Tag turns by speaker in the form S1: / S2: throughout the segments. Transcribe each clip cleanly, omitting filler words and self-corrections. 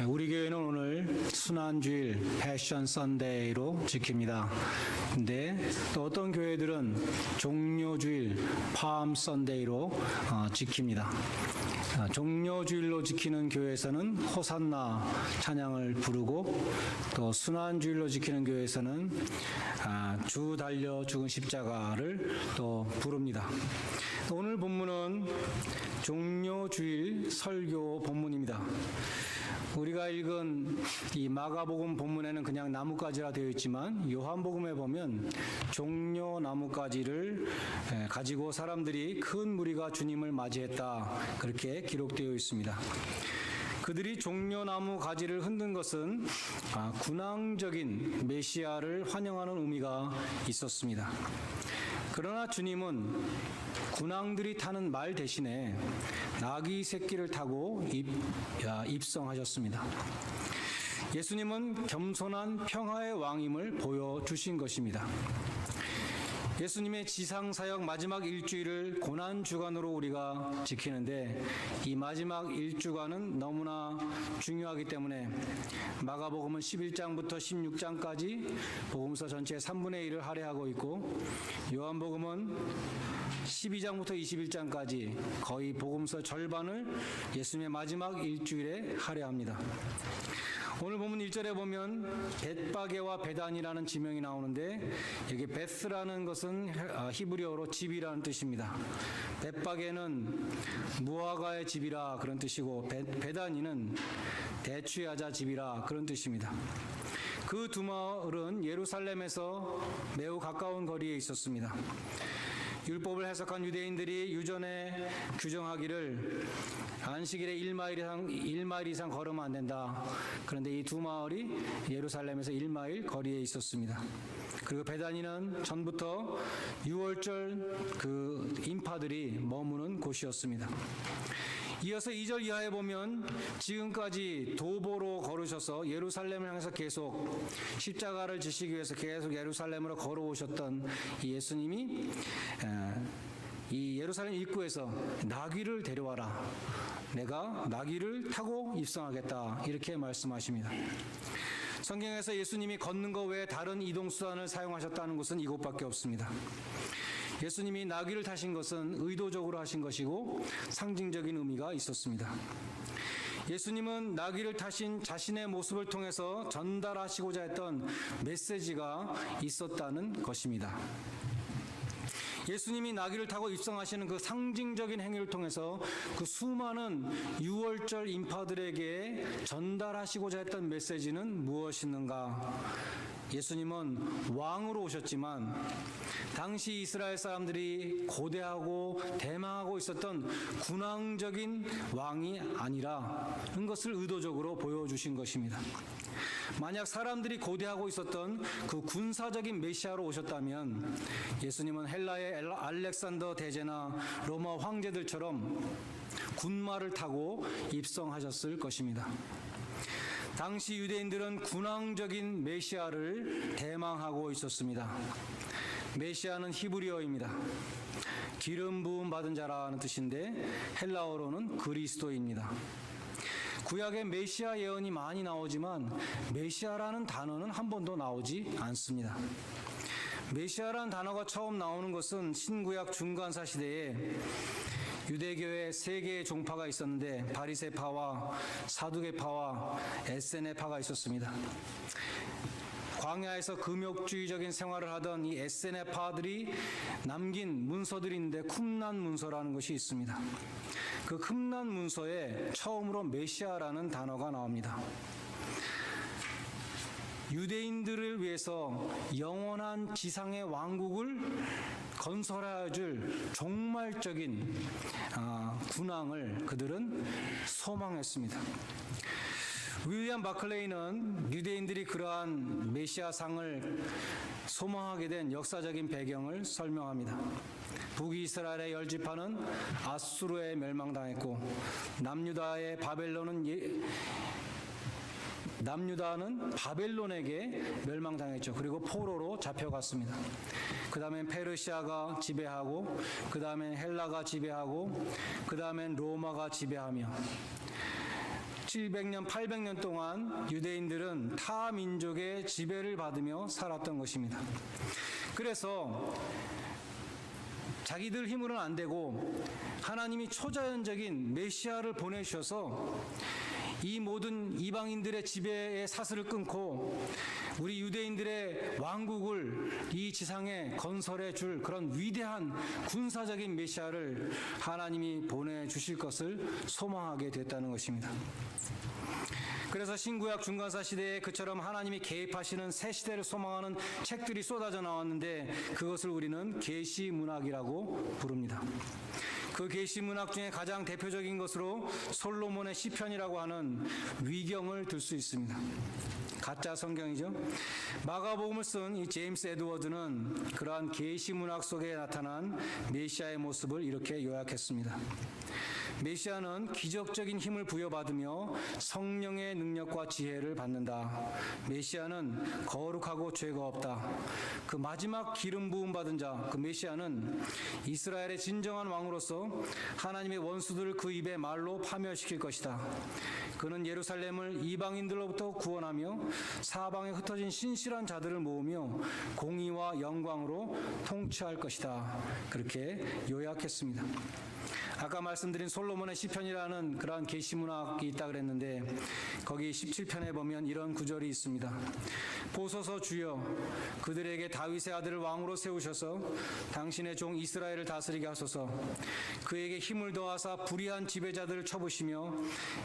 S1: 우리 교회는 오늘 순환주일 패션 선데이로 지킵니다. 근데 또 어떤 교회들은 종료주일 팜 선데이로 지킵니다. 종료주일로 지키는 교회에서는 호산나 찬양을 부르고, 또 순환주일로 지키는 교회에서는 주 달려 죽은 십자가를 또 부릅니다. 오늘 본문은 종료주일 설교 본문입니다. 우리가 읽은 이 마가복음 본문에는 그냥 나뭇가지라 되어 있지만, 요한복음에 보면 종려 나뭇가지를 가지고 사람들이 큰 무리가 주님을 맞이했다, 그렇게 기록되어 있습니다. 그들이 종려나무 가지를 흔든 것은 군왕적인 메시아를 환영하는 의미가 있었습니다. 그러나 주님은 군왕들이 타는 말 대신에 나귀 새끼를 타고 입성하셨습니다. 예수님은 겸손한 평화의 왕임을 보여주신 것입니다. 예수님의 지상사역 마지막 일주일을 고난주간으로 우리가 지키는데, 이 마지막 일주간은 너무나 중요하기 때문에 마가복음은 11장부터 16장까지 복음서 전체의 3분의 1을 할애하고 있고, 요한복음은 12장부터 21장까지 거의 복음서 절반을 예수님의 마지막 일주일에 할애합니다. 오늘 본문 1절에 보면 벳바게와 베단이라는 지명이 나오는데, 여기 베스라는 것은 히브리어로 집이라는 뜻입니다. 벳바게는 무화과의 집이라 그런 뜻이고, 베다니는 대추야자 집이라 그런 뜻입니다. 그 두 마을은 예루살렘에서 매우 가까운 거리에 있었습니다. 율법을 해석한 유대인들이 유전에 규정하기를 안식일에 1마일 이상 걸으면 안 된다. 그런데 이 두 마을이 예루살렘에서 1마일 거리에 있었습니다. 그리고 베다니는 전부터 유월절 그 인파들이 머무는 곳이었습니다. 이어서 2절 이하에 보면 지금까지 도보로 걸으셔서 예루살렘을 향해서 계속 십자가를 지시기 위해서 계속 예루살렘으로 걸어오셨던 이 예수님이 이 예루살렘 입구에서 나귀를 데려와라, 내가 나귀를 타고 입성하겠다, 이렇게 말씀하십니다. 성경에서 예수님이 걷는 것 외에 다른 이동수단을 사용하셨다는 것은 이곳밖에 없습니다. 예수님이 나귀를 타신 것은 의도적으로 하신 것이고 상징적인 의미가 있었습니다. 예수님은 나귀를 타신 자신의 모습을 통해서 전달하시고자 했던 메시지가 있었다는 것입니다. 예수님이 나귀를 타고 입성하시는 그 상징적인 행위를 통해서 그 수많은 유월절 인파들에게 전달하시고자 했던 메시지는 무엇이었는가? 예수님은 왕으로 오셨지만 당시 이스라엘 사람들이 고대하고 대망하고 있었던 군왕적인 왕이 아니라는 것을 의도적으로 보여주신 것입니다. 만약 사람들이 고대하고 있었던 그 군사적인 메시아로 오셨다면 예수님은 헬라의 알렉산더 대제나 로마 황제들처럼 군마를 타고 입성하셨을 것입니다. 당시 유대인들은 군왕적인 메시아를 대망하고 있었습니다. 메시아는 히브리어입니다. 기름 부음 받은 자라는 뜻인데 헬라어로는 그리스도입니다. 구약에 메시아 예언이 많이 나오지만 메시아라는 단어는 한 번도 나오지 않습니다. 메시아라는 단어가 처음 나오는 것은 신구약 중간사 시대에 유대교회 세 개의 종파가 있었는데, 바리새파와 사두개파와 에세네파가 있었습니다. 광야에서 금욕주의적인 생활을 하던 이 에세네파들이 남긴 문서들이 있는데 쿰란 문서라는 것이 있습니다. 그 쿰란 문서에 처음으로 메시아라는 단어가 나옵니다. 유대인들을 위해서 영원한 지상의 왕국을 건설하여 줄 종말적인 군왕을 그들은 소망했습니다. 윌리엄 바클레이는 유대인들이 그러한 메시아상을 소망하게 된 역사적인 배경을 설명합니다. 북이스라엘의 10지파는 아수르에 멸망당했고, 남유다는 바벨론에게 멸망당했죠. 그리고 포로로 잡혀갔습니다. 그 다음엔 페르시아가 지배하고, 그 다음엔 헬라가 지배하고, 그 다음엔 로마가 지배하며, 700년, 800년 동안 유대인들은 타 민족의 지배를 받으며 살았던 것입니다. 그래서 자기들 힘으로는 안 되고 하나님이 초자연적인 메시아를 보내주셔서 이 모든 이방인들의 지배의 사슬을 끊고 우리 유대인들의 왕국을 이 지상에 건설해 줄 그런 위대한 군사적인 메시아를 하나님이 보내주실 것을 소망하게 됐다는 것입니다. 그래서 신구약 중간사 시대에 그처럼 하나님이 개입하시는 새 시대를 소망하는 책들이 쏟아져 나왔는데 그것을 우리는 계시문학이라고 부릅니다. 그 계시문학 중에 가장 대표적인 것으로 솔로몬의 시편이라고 하는 위경을 들 수 있습니다. 가짜 성경이죠. 마가복음을 쓴 이 제임스 에드워드는 그러한 계시문학 속에 나타난 메시아의 모습을 이렇게 요약했습니다. 메시아는 기적적인 힘을 부여받으며 성령의 능력과 지혜를 받는다. 메시아는 거룩하고 죄가 없다. 그 마지막 기름 부음 받은 자, 그 메시아는 이스라엘의 진정한 왕으로서 하나님의 원수들을 그 입의 말로 파멸시킬 것이다. 그는 예루살렘을 이방인들로부터 구원하며 사방에 흩어진 신실한 자들을 모으며 공의와 영광으로 통치할 것이다. 그렇게 요약했습니다. 아까 말씀드린 솔로몬의 시편이라는 그러한 계시문학이 있다 그랬는데 거기 17편에 보면 이런 구절이 있습니다. 보소서 주여, 그들에게 다윗의 아들을 왕으로 세우셔서 당신의 종 이스라엘을 다스리게 하소서. 그에게 힘을 더하사 불의한 지배자들을 쳐부시며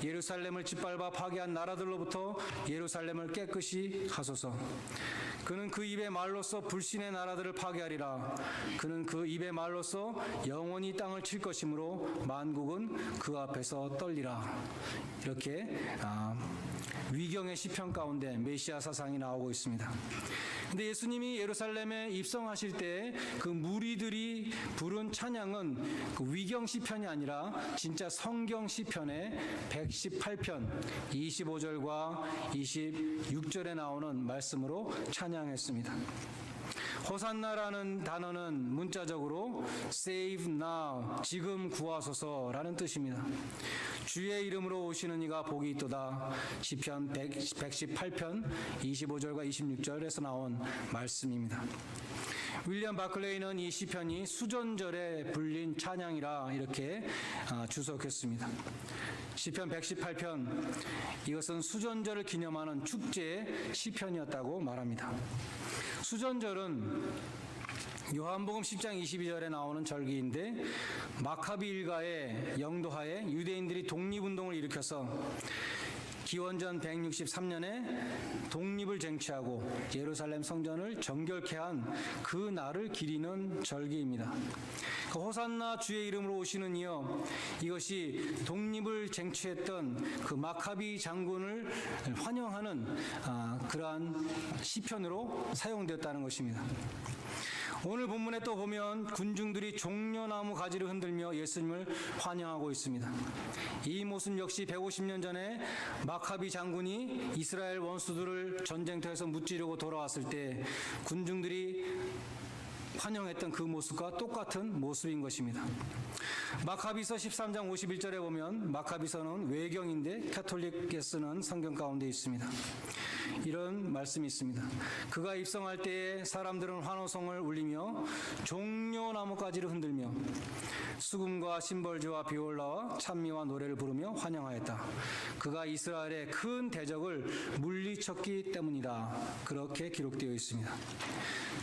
S1: 예루살렘을 짓밟아 파괴한 나라들로부터 예루살렘을 깨끗이 하소서. 그는 그 입의 말로써 불신의 나라들을 파괴하리라. 그는 그 입의 말로써 영원히 땅을 칠 것이므로 만국은 그 앞에서 떨리라. 이렇게 위경의 시편 가운데 메시아 사상이 나오고 있습니다. 근데 예수님이 예루살렘에 입성하실 때 그 무리들이 부른 찬양은 그 위경 시편이 아니라 진짜 성경 시편의 118편 25절과 26절에 나오는 말씀으로 찬양했습니다. 호산나라는 단어는 문자적으로 save now, 지금 구하소서라는 뜻입니다. 주의 이름으로 오시는 이가 복이 있도다. 시편 118편 25절과 26절에서 나온 말씀입니다. 윌리엄 바클레이는 이 시편이 수전절에 불린 찬양이라 이렇게 주석했습니다. 시편 118편, 이것은 수전절을 기념하는 축제의 시편이었다고 말합니다. 수전절은 요한복음 10장 22절에 나오는 절기인데 마카비 일가의 영도하에 유대인들이 독립운동을 일으켜서 기원전 163년에 독립을 쟁취하고 예루살렘 성전을 정결케 한 그 날을 기리는 절기입니다. 그 호산나 주의 이름으로 오시는 이여, 이것이 독립을 쟁취했던 그 마카비 장군을 환영하는 그러한 시편으로 사용되었다는 것입니다. 오늘 본문에 또 보면 군중들이 종려나무 가지를 흔들며 예수님을 환영하고 있습니다. 이 모습 역시 150년 전에 마카비 장군이 이스라엘 원수들을 전쟁터에서 무찌르고 돌아왔을 때 군중들이 환영했던 그 모습과 똑같은 모습인 것입니다. 마카비서 13장 51절에 보면 마카비서는 외경인데 가톨릭에 쓰는 성경 가운데 있습니다. 이런 말씀이 있습니다. 그가 입성할 때에 사람들은 환호성을 울리며 종려나무가지를 흔들며 수금과 심벌주와 비올라와 찬미와 노래를 부르며 환영하였다. 그가 이스라엘의 큰 대적을 물리쳤기 때문이다. 그렇게 기록되어 있습니다.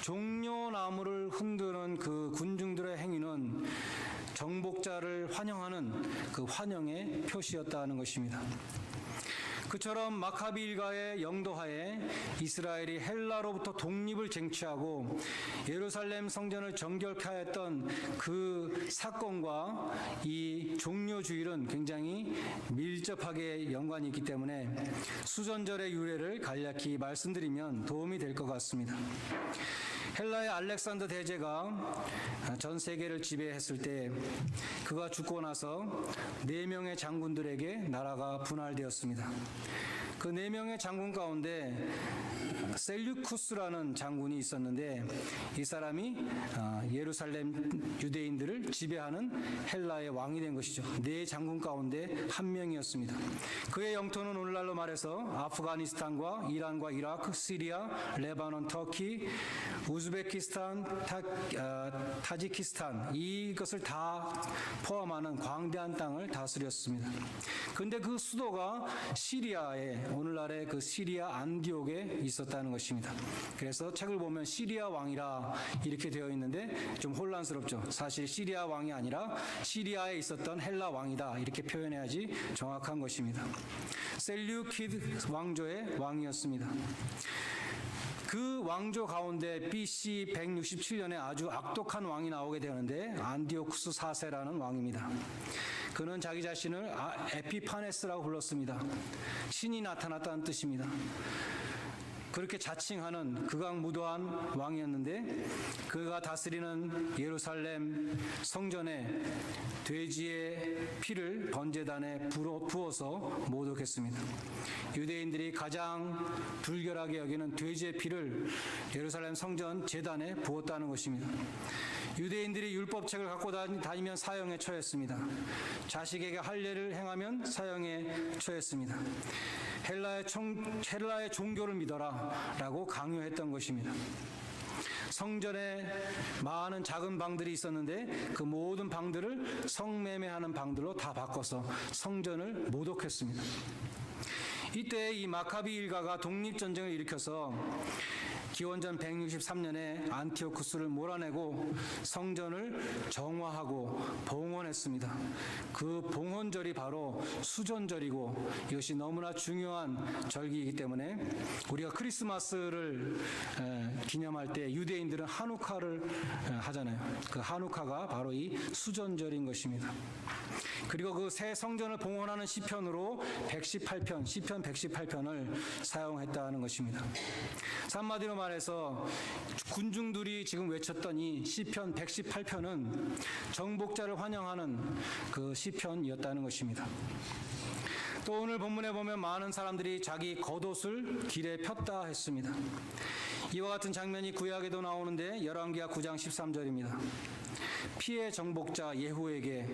S1: 종려나무를 흔드는 그 군중들의 행위는 정복자를 환영하는 그 환영의 표시였다는 것입니다. 그처럼 마카비 일가의 영도하에 이스라엘이 헬라로부터 독립을 쟁취하고 예루살렘 성전을 정결케 하였던 그 사건과 이 종려주일은 굉장히 밀접하게 연관이 있기 때문에 수전절의 유래를 간략히 말씀드리면 도움이 될 것 같습니다. 헬라의 알렉산더 대제가 전 세계를 지배했을 때 그가 죽고 나서 4명의 장군들에게 나라가 분할되었습니다. 그 그 4명의 장군 가운데 셀류쿠스라는 장군이 있었는데 이 사람이 예루살렘 유대인들을 지배하는 헬라의 왕이 된 것이죠. 4장군 가운데 한 명이었습니다. 그의 영토는 오늘날로 말해서 아프가니스탄과 이란과 이라크, 시리아, 레바논, 터키, 우즈베키스탄, 타지키스탄 이것을 다 포함하는 광대한 땅을 다스렸습니다. 그런데 그 수도가 시리아에 오늘날의 그 시리아 안디옥에 있었다는 것입니다. 그래서 책을 보면 시리아 왕이라 이렇게 되어 있는데 좀 혼란스럽죠. 사실 시리아 왕이 아니라 시리아에 있었던 헬라 왕이다 이렇게 표현해야지 정확한 것입니다. 셀류키드 왕조의 왕이었습니다. 그 왕조 가운데 BC 167년에 아주 악독한 왕이 나오게 되는데 안디오쿠스 4세라는 왕입니다. 그는 자기 자신을 에피파네스라고 불렀습니다. 신이 나타났다는 뜻입니다. 그렇게 자칭하는 극악무도한 왕이었는데 그가 다스리는 예루살렘 성전에 돼지의 피를 번제단에 부어서 모독했습니다. 유대인들이 가장 불결하게 여기는 돼지의 피를 예루살렘 성전 제단에 부었다는 것입니다. 유대인들이 율법책을 갖고 다니면 사형에 처했습니다. 자식에게 할례를 행하면 사형에 처했습니다. 헬라의 종교를 믿어라 라고 강요했던 것입니다. 성전에 많은 작은 방들이 있었는데 그 모든 방들을 성매매하는 방들로 다 바꿔서 성전을 모독했습니다. 이때 이 마카비 일가가 독립전쟁을 일으켜서 기원전 163년에 안티오쿠스를 몰아내고 성전을 정화하고 봉헌했습니다. 그 봉헌절이 바로 수전절이고 이것이 너무나 중요한 절기이기 때문에 우리가 크리스마스를 기념할 때 유대인들은 하누카를 하잖아요. 그 하누카가 바로 이 수전절인 것입니다. 그리고 그 새 성전을 봉헌하는 시편으로 118편, 시편 118편을 사용했다는 것입니다. 한마디로 말해서 군중들이 지금 외쳤던 이 시편 118편은 정복자를 환영하는 그 시편이었다는 것입니다. 또 오늘 본문에 보면 많은 사람들이 자기 겉옷을 길에 폈다 했습니다. 이와 같은 장면이 구약에도 나오는데 열왕기하 9장 13절입니다. 피해 정복자 예후에게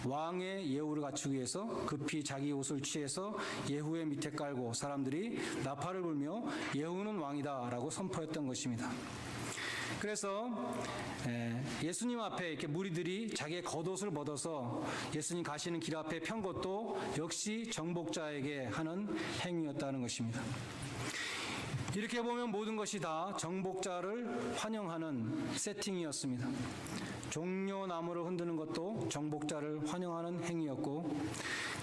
S1: 왕의 예우를 갖추기 위해서 급히 자기 옷을 취해서 예후의 밑에 깔고 사람들이 나팔을 불며 예후는 왕이다 라고 선포했던 것입니다. 그래서 예수님 앞에 이렇게 무리들이 자기의 겉옷을 벗어서 예수님 가시는 길 앞에 편 것도 역시 정복자에게 하는 행위였다는 것입니다. 이렇게 보면 모든 것이 다 정복자를 환영하는 세팅이었습니다. 종려나무를 흔드는 것도 정복자를 환영하는 행위였고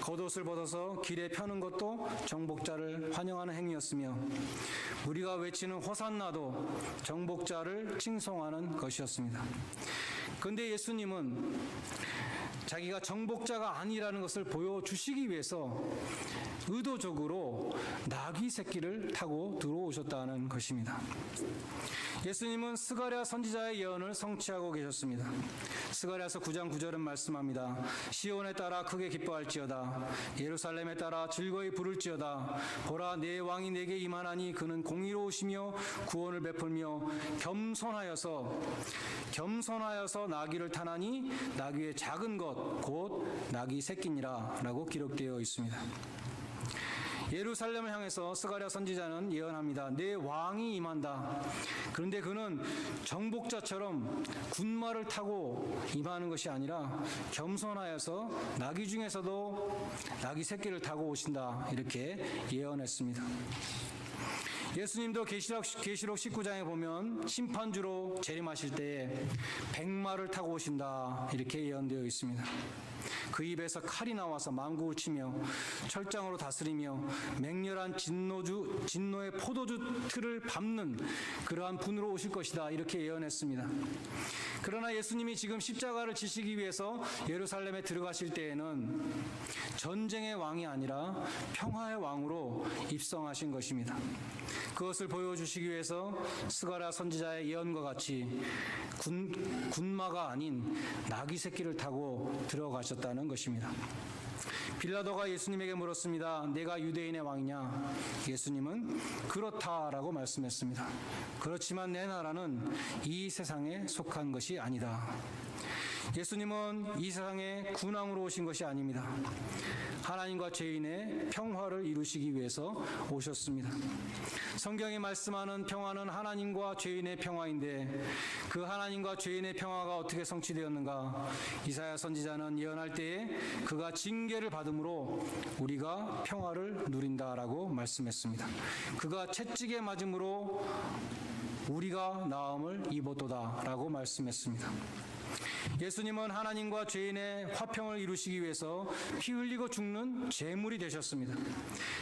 S1: 겉옷을 벗어서 길에 펴는 것도 정복자를 환영하는 행위였으며 우리가 외치는 호산나도 정복자를 칭송하는 것이었습니다. 그런데 예수님은 자기가 정복자가 아니라는 것을 보여주시기 위해서 의도적으로 나귀 새끼를 타고 들어오셨다는 것입니다. 예수님은 스가랴 선지자의 예언을 성취하고 계셨습니다. 스가랴서 9장 9절은 말씀합니다. 시온에 따라 크게 기뻐할지어다. 예루살렘에 따라 즐거이 부를지어다. 보라 내 왕이 내게 임하나니 그는 공의로우시며 구원을 베풀며 겸손하여서 나귀를 타나니 나귀의 작은 것 곧 나귀 새끼니라 라고 기록되어 있습니다. 예루살렘을 향해서 스가랴 선지자는 예언합니다. 내 왕이 임한다. 그런데 그는 정복자처럼 군마를 타고 임하는 것이 아니라 겸손하여서 나귀 중에서도 나귀 새끼를 타고 오신다. 이렇게 예언했습니다. 예수님도 계시록 19장에 보면 심판주로 재림하실 때에 백마를 타고 오신다. 이렇게 예언되어 있습니다. 그 입에서 칼이 나와서 만국을 치며 철장으로 다스리며 맹렬한 진노의 포도주 틀을 밟는 그러한 분으로 오실 것이다. 이렇게 예언했습니다. 그러나 예수님이 지금 십자가를 지시기 위해서 예루살렘에 들어가실 때에는 전쟁의 왕이 아니라 평화의 왕으로 입성하신 것입니다. 그것을 보여주시기 위해서 스가랴 선지자의 예언과 같이 군마가 아닌 나귀 새끼를 타고 들어가셨다는 것입니다. 빌라도가 예수님에게 물었습니다. 내가 유대인의 왕이냐? 예수님은 그렇다라고 말씀했습니다. 그렇지만 내 나라는 이 세상에 속한 것이 아니다. 예수님은 이 세상에 군왕으로 오신 것이 아닙니다. 하나님과 죄인의 평화를 이루시기 위해서 오셨습니다. 성경이 말씀하는 평화는 하나님과 죄인의 평화인데 그 하나님과 죄인의 평화가 어떻게 성취되었는가? 이사야 선지자는 예언할 때에 그가 징계를 받음으로 우리가 평화를 누린다라고 말씀했습니다. 그가 채찍에 맞음으로 우리가 나음을 입었도다라고 말씀했습니다. 예수님은 하나님과 죄인의 화평을 이루시기 위해서 피 흘리고 죽는 제물이 되셨습니다.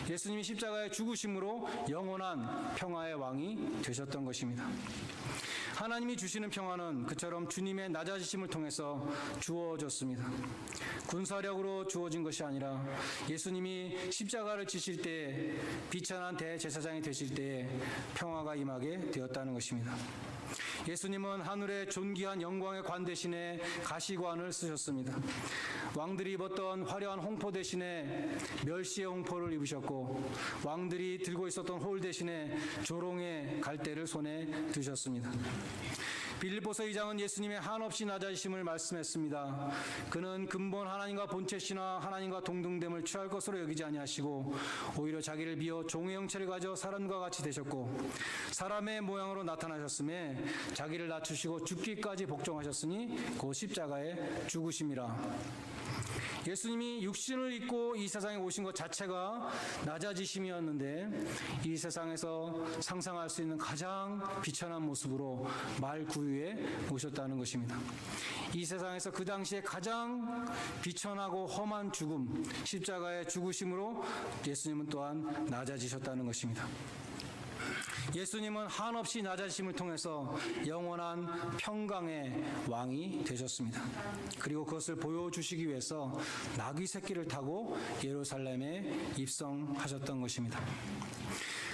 S1: 예수님이 십자가의 죽으심으로 영원한 평화의 왕이 되셨던 것입니다. 하나님이 주시는 평화는 그처럼 주님의 낮아지심을 통해서 주어졌습니다. 군사력으로 주어진 것이 아니라 예수님이 십자가를 지실 때에 비천한 대제사장이 되실 때에 평화가 임하게 되었다는 것입니다. 예수님은 하늘의 존귀한 영광의 관 대신에 가시관을 쓰셨습니다. 왕들이 입었던 화려한 홍포 대신에 멸시의 홍포를 입으셨고 왕들이 들고 있었던 홀 대신에 조롱의 갈대를 손에 드셨습니다. 빌립보서 2장은 예수님의 한없이 낮아지심을 말씀했습니다. 그는 근본 하나님과 본체시나 하나님과 동등됨을 취할 것으로 여기지 아니하시고 오히려 자기를 비어 종의 형체를 가져 사람과 같이 되셨고 사람의 모양으로 나타나셨음에 자기를 낮추시고 죽기까지 복종하셨으니 곧 십자가에 죽으심이라. 예수님이 육신을 입고 이 세상에 오신 것 자체가 낮아지심이었는데 이 세상에서 상상할 수 있는 가장 비천한 모습으로 말구유에 오셨다는 것입니다. 이 세상에서 그 당시에 가장 비천하고 험한 죽음, 십자가의 죽으심으로 예수님은 또한 낮아지셨다는 것입니다. 예수님은 한없이 낮아지심을 통해서 영원한 평강의 왕이 되셨습니다. 그리고 그것을 보여주시기 위해서 나귀 새끼를 타고 예루살렘에 입성하셨던 것입니다.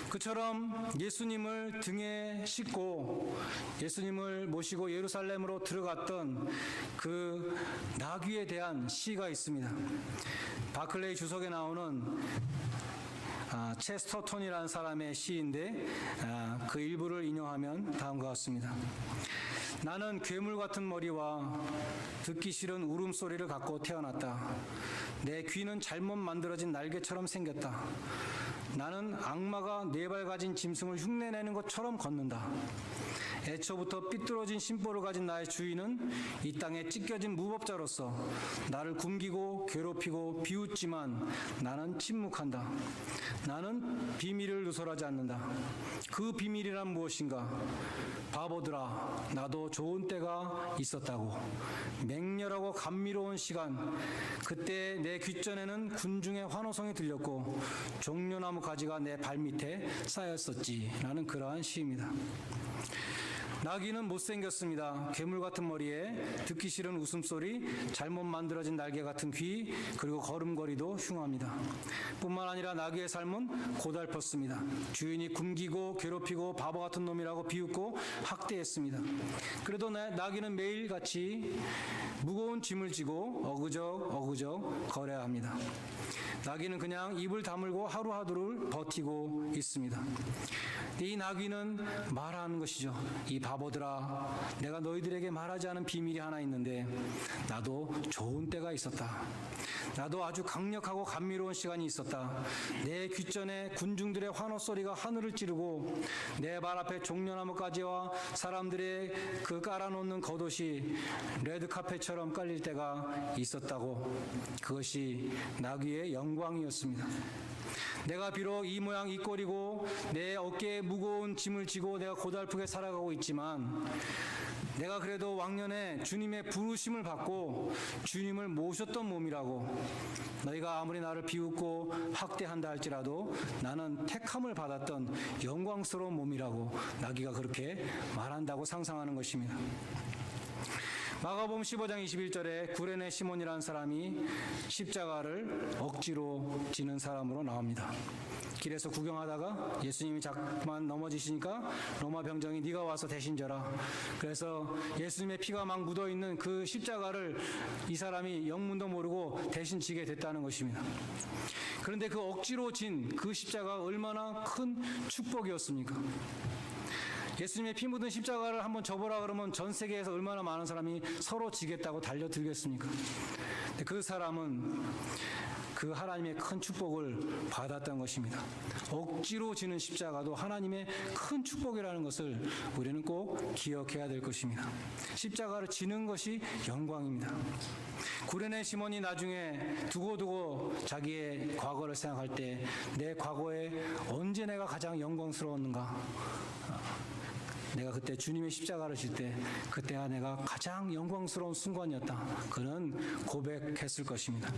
S1: 그처럼 예수님을 등에 싣고 예수님을 모시고 예루살렘으로 들어갔던 그 나귀에 대한 시가 있습니다. 바클레이 주석에 나오는 체스터톤이라는 사람의 시인데 그 일부를 인용하면 다음과 같습니다. 나는 괴물 같은 머리와 듣기 싫은 울음소리를 갖고 태어났다. 내 귀는 잘못 만들어진 날개처럼 생겼다. 나는 악마가 4발 가진 짐승을 흉내내는 것처럼 걷는다. 애초부터 삐뚤어진 심보를 가진 나의 주인은 이 땅에 찢겨진 무법자로서 나를 굶기고 괴롭히고 비웃지만 나는 침묵한다. 나는 비밀을 누설하지 않는다. 그 비밀이란 무엇인가? 바보들아, 나도 좋은 때가 있었다고. 맹렬하고 감미로운 시간, 그때 내 귓전에는 군중의 환호성이 들렸고 종려나무 가지가 내 발밑에 쌓였었지. 라는 그러한 시입니다. 나귀는 못생겼습니다. 괴물 같은 머리에 듣기 싫은 웃음소리, 잘못 만들어진 날개 같은 귀, 그리고 걸음걸이도 흉합니다. 뿐만 아니라 나귀의 삶은 고달팠습니다. 주인이 굶기고 괴롭히고 바보 같은 놈이라고 비웃고 학대했습니다. 그래도 나귀는 매일같이 무거운 짐을 지고 어그적 걸어야 합니다. 나귀는 그냥 입을 다물고 하루하루를 버티고 있습니다. 이 나귀는 말하는 것이죠. 이 바보들아, 내가 너희들에게 말하지 않은 비밀이 하나 있는데 나도 좋은 때가 있었다. 나도 아주 강력하고 감미로운 시간이 있었다. 내 귓전에 군중들의 환호 소리가 하늘을 찌르고 내 발 앞에 종려나무가지와 사람들의 그 깔아놓는 겉옷이 레드카펫처럼 깔릴 때가 있었다고. 그것이 나귀의 영광이었습니다. 내가 비록 이 모양 이 꼴이고 내 어깨에 무거운 짐을 지고 내가 고달프게 살아가고 있지만 내가 그래도 왕년에 주님의 부르심을 받고 주님을 모셨던 몸이라고. 너희가 아무리 나를 비웃고 학대한다 할지라도 나는 택함을 받았던 영광스러운 몸이라고 나귀가 그렇게 말한다고 상상하는 것입니다. 마가복음 15장 21절에 구레네 시몬이라는 사람이 십자가를 억지로 지는 사람으로 나옵니다. 길에서 구경하다가 예수님이 자꾸만 넘어지시니까 로마 병정이 네가 와서 대신 져라. 그래서 예수님의 피가 막 묻어있는 그 십자가를 이 사람이 영문도 모르고 대신 지게 됐다는 것입니다. 그런데 그 억지로 진 그 십자가가 얼마나 큰 축복이었습니까? 예수님의 피 묻은 십자가를 한번 접으라 그러면 전 세계에서 얼마나 많은 사람이 서로 지겠다고 달려들겠습니까? 근데 그 사람은 그 하나님의 큰 축복을 받았던 것입니다. 억지로 지는 십자가도 하나님의 큰 축복이라는 것을 우리는 꼭 기억해야 될 것입니다. 십자가를 지는 것이 영광입니다. 구레네 시몬이 나중에 두고두고 자기의 과거를 생각할 때 내 과거에 언제 내가 가장 영광스러웠는가? 내가 그때 주님의 십자가를 질 때 그때가 내가 가장 영광스러운 순간이었다. 그는 고백했을 것입니다.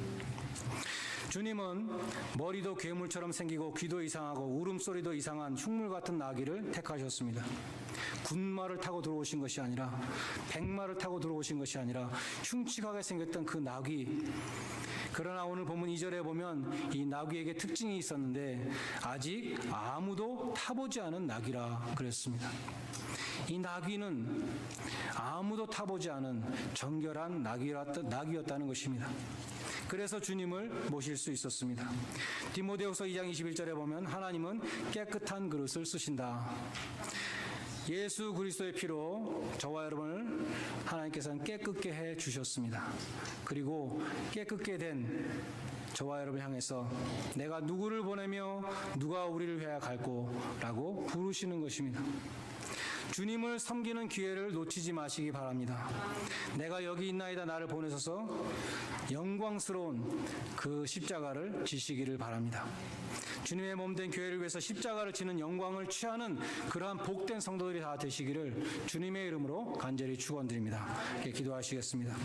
S1: 주님은 머리도 괴물처럼 생기고 귀도 이상하고 울음소리도 이상한 흉물 같은 나귀를 택하셨습니다. 군마를 타고 들어오신 것이 아니라 백마를 타고 들어오신 것이 아니라 흉측하게 생겼던 그 나귀. 그러나 오늘 본문 2절에 보면 이 나귀에게 특징이 있었는데 아직 아무도 타보지 않은 나귀라 그랬습니다. 이 나귀는 아무도 타보지 않은 정결한 나귀였다는 것입니다. 그래서 주님을 모실 수 있었습니다. 디모데후서 2장 21절에 보면 하나님은 깨끗한 그릇을 쓰신다. 예수 그리스도의 피로 저와 여러분을 하나님께서는 깨끗게 해 주셨습니다. 그리고 깨끗게 된 저와 여러분을 향해서 내가 누구를 보내며 누가 우리를 위하여 갈꼬 라고 부르시는 것입니다. 주님을 섬기는 기회를 놓치지 마시기 바랍니다. 내가 여기 있나이다 나를 보내셔서 영광스러운 그 십자가를 지시기를 바랍니다. 주님의 몸된 교회를 위해서 십자가를 지는 영광을 취하는 그러한 복된 성도들이 다 되시기를 주님의 이름으로 간절히 축원드립니다. 기도하시겠습니다.